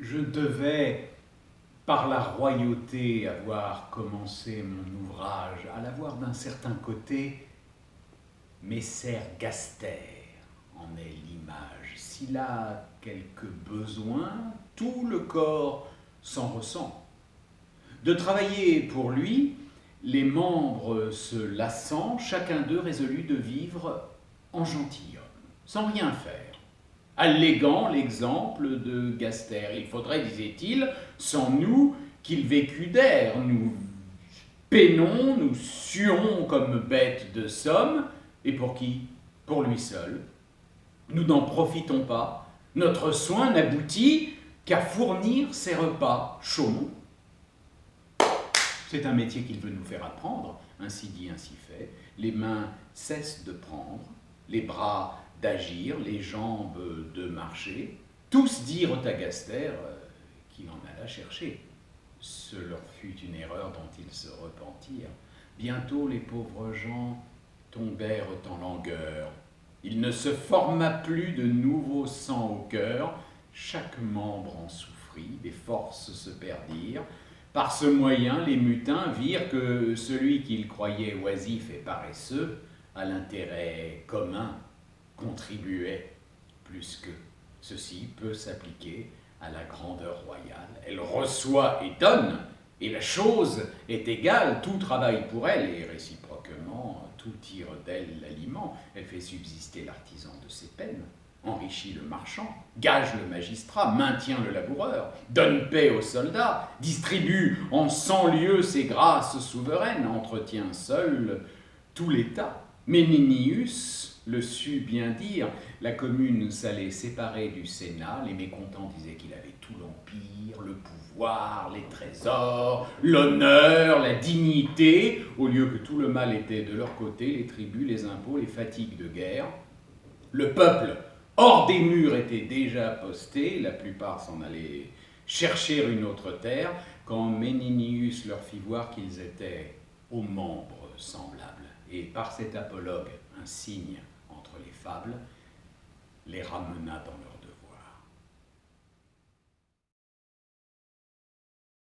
Je devais, par la royauté, avoir commencé mon ouvrage, à l'avoir d'un certain côté, Messer Gaster en est l'image. S'il a quelques besoins, tout le corps s'en ressent. De travailler pour lui, les membres se lassant, chacun d'eux résolut de vivre en gentilhomme, sans rien faire. Alléguant l'exemple de Gaster. Il faudrait, disait-il, sans nous, qu'il vécût d'air. Nous peinons, nous suons comme bêtes de somme, et pour qui? Pour lui seul. Nous n'en profitons pas. Notre soin n'aboutit qu'à fournir ses repas. Chaumont. C'est un métier qu'il veut nous faire apprendre, ainsi dit, ainsi fait. Les mains cessent de prendre, les bras d'agir, les jambes de marcher. Tous dirent à Gaster qu'il en alla chercher. Ce leur fut une erreur dont ils se repentirent. Bientôt les pauvres gens tombèrent en langueur. Il ne se forma plus de nouveau sang au cœur. Chaque membre en souffrit, les forces se perdirent. Par ce moyen, les mutins virent que celui qu'ils croyaient oisif et paresseux, à l'intérêt commun, contribuait plus que ceci peut s'appliquer à la grandeur royale. Elle reçoit et donne, et la chose est égale, tout travaille pour elle, et réciproquement, tout tire d'elle l'aliment. Elle fait subsister l'artisan de ses peines, enrichit le marchand, gage le magistrat, maintient le laboureur, donne paix aux soldats, distribue en 100 lieues ses grâces souveraines, entretient seul tout l'État. Ménénius le sut bien dire, la commune s'allait séparer du Sénat, les mécontents disaient qu'il avait tout l'empire, le pouvoir, les trésors, l'honneur, la dignité, au lieu que tout le mal était de leur côté, les tribus, les impôts, les fatigues de guerre. Le peuple, hors des murs, était déjà posté, la plupart s'en allaient chercher une autre terre, quand Ménénius leur fit voir qu'ils étaient aux membres semblables, et par cet apologue, un signe entre les fables, les ramena dans leur